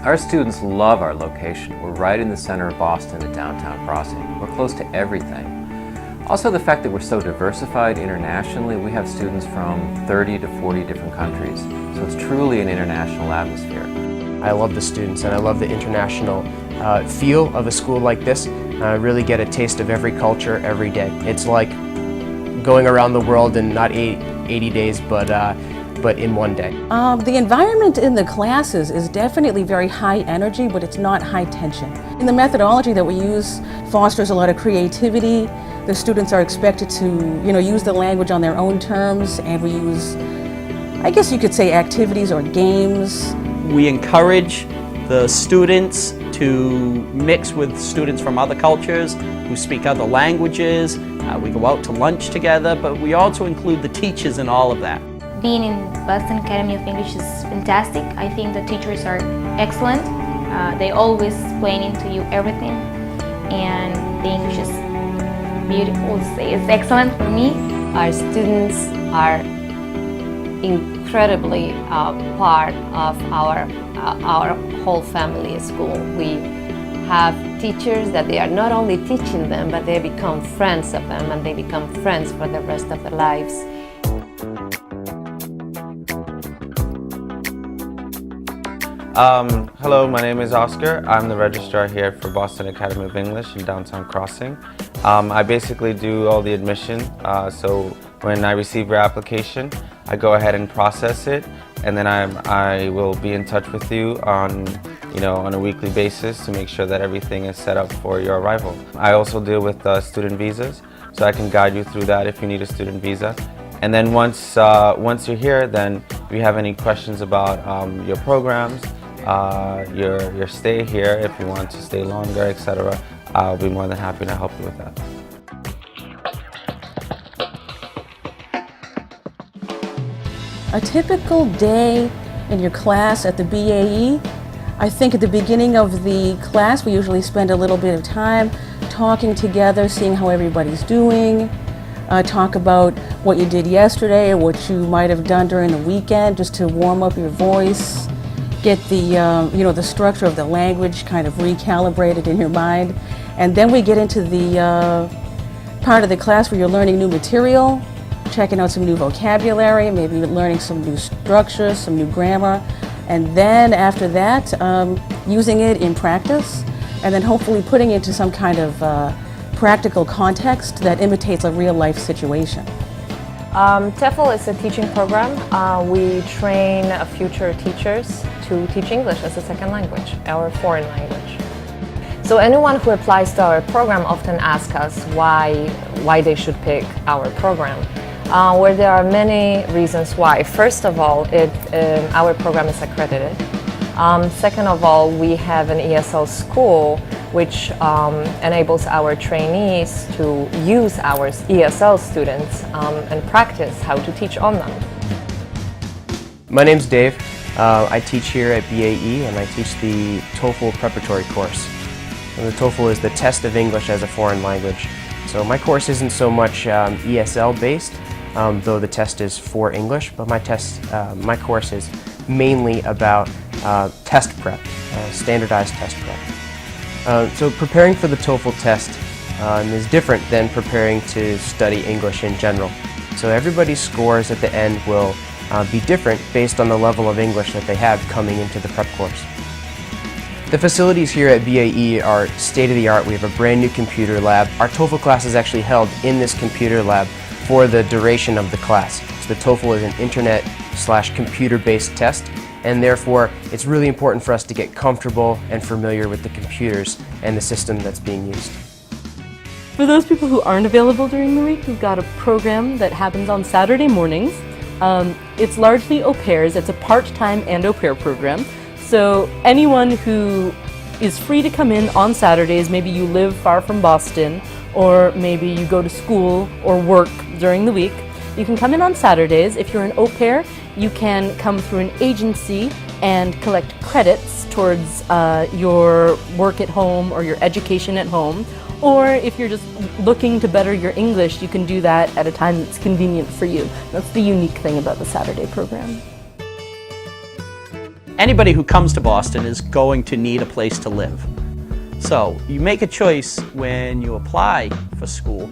Our students love our location. We're right in the center of Boston at Downtown Crossing. We're close to everything. Also the fact that we're so diversified internationally, we have students from 30 to 40 different countries. So it's truly an international atmosphere. I love the students and I love the international feel of a school like this. I really get a taste of every culture every day. It's like going around the world in not 80 days, but in one day. The environment in the classes is definitely very high energy, but it's not high tension. And the methodology that we use fosters a lot of creativity. The students are expected to, use the language on their own terms, and we use, I guess you could say, activities or games. We encourage the students to mix with students from other cultures who speak other languages. We go out to lunch together, but we also include the teachers in all of that. Being in Boston Academy of English is fantastic. I think the teachers are excellent. They always explaining to you everything, and the English is beautiful. It's excellent for me. Our students are incredibly part of our whole family school. We have teachers that they are not only teaching them, but they become friends of them, and they become friends for the rest of their lives. Hello, my name is Oscar. I'm the registrar here for Boston Academy of English in Downtown Crossing. I basically do all the admission, so when I receive your application, I go ahead and process it, and then I will be in touch with you on a weekly basis to make sure that everything is set up for your arrival. I also deal with student visas, so I can guide you through that if you need a student visa. And then once you're here, then if you have any questions about your programs, your stay here, if you want to stay longer, etc., I'll be more than happy to help you with that. A typical day in your class at the BAE, I think at the beginning of the class we usually spend a little bit of time talking together, seeing how everybody's doing, talk about what you did yesterday or what you might have done during the weekend, just to warm up your voice, get the the structure of the language kind of recalibrated in your mind. And then we get into the part of the class where you're learning new material, checking out some new vocabulary, maybe learning some new structure, some new grammar, and then after that using it in practice, and then hopefully putting it into some kind of practical context that imitates a real-life situation. TEFL is a teaching program. We train future teachers to teach English as a second language, our foreign language. So anyone who applies to our program often asks us why they should pick our program. Where there are many reasons why. First of all, our program is accredited. Second of all, we have an ESL school which enables our trainees to use our ESL students and practice how to teach on them. My name's Dave. I teach here at BAE and I teach the TOEFL preparatory course. And the TOEFL is the test of English as a foreign language. So my course isn't so much ESL based, though the test is for English, but my course is mainly about test prep, standardized test prep. So preparing for the TOEFL test is different than preparing to study English in general. So everybody's scores at the end will be different based on the level of English that they have coming into the prep course. The facilities here at BAE are state-of-the-art. We have a brand new computer lab. Our TOEFL class is actually held in this computer lab for the duration of the class. So the TOEFL is an internet/computer-based test, and therefore it's really important for us to get comfortable and familiar with the computers and the system that's being used. For those people who aren't available during the week, we've got a program that happens on Saturday mornings. It's largely au pairs. It's a part-time and au pair program. So anyone who is free to come in on Saturdays, maybe you live far from Boston, or maybe you go to school or work during the week, you can come in on Saturdays. If you're an au pair, you can come through an agency and collect credits towards your work at home or your education at home. Or if you're just looking to better your English, you can do that at a time that's convenient for you. That's the unique thing about the Saturday program. Anybody who comes to Boston is going to need a place to live. So you make a choice when you apply for school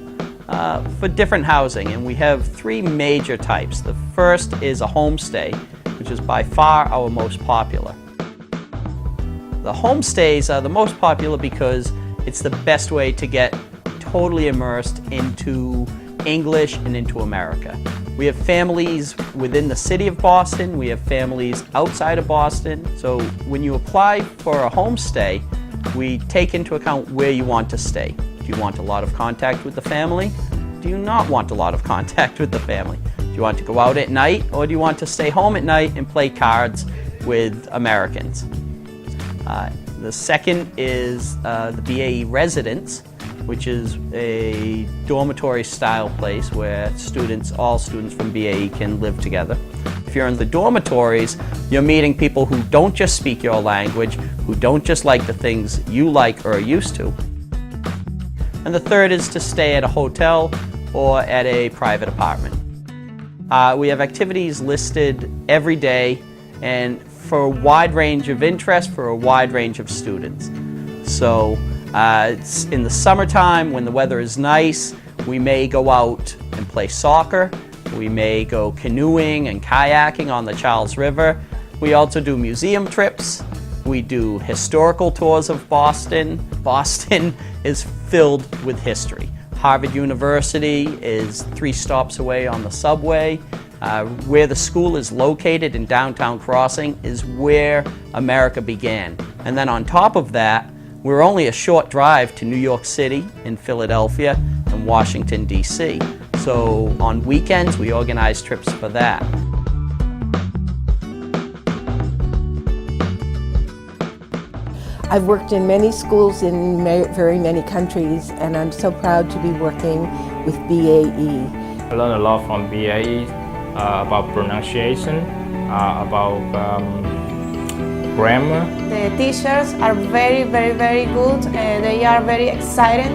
for different housing, and we have three major types. The first is a homestay, which is by far our most popular. The homestays are the most popular because it's the best way to get totally immersed into English and into America. We have families within the city of Boston, we have families outside of Boston. So when you apply for a homestay, we take into account where you want to stay. Do you want a lot of contact with the family? Do you not want a lot of contact with the family? Do you want to go out at night, or do you want to stay home at night and play cards with Americans? The second is the BAE residence, which is a dormitory style place where all students from BAE can live together. If you're in the dormitories, you're meeting people who don't just speak your language, who don't just like the things you like or are used to. And the third is to stay at a hotel or at a private apartment. We have activities listed every day and for a wide range of interest for a wide range of students. So it's in the summertime when the weather is nice, we may go out and play soccer. We may go canoeing and kayaking on the Charles River. We also do museum trips. We do historical tours of Boston. Boston is filled with history. Harvard University is 3 stops away on the subway. Where the school is located in downtown Crossing is where America began. And then on top of that, we're only a short drive to New York City and Philadelphia and Washington, D.C. So on weekends, we organize trips for that. I've worked in many schools in very many countries, and I'm so proud to be working with BAE. I learned a lot from BAE about pronunciation, about grammar. The teachers are very good. They are very excited,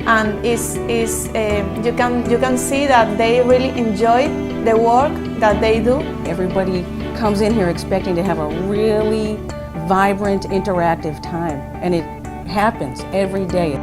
and you can see that they really enjoy the work that they do. Everybody comes in here expecting to have a really vibrant, interactive time, and it happens every day.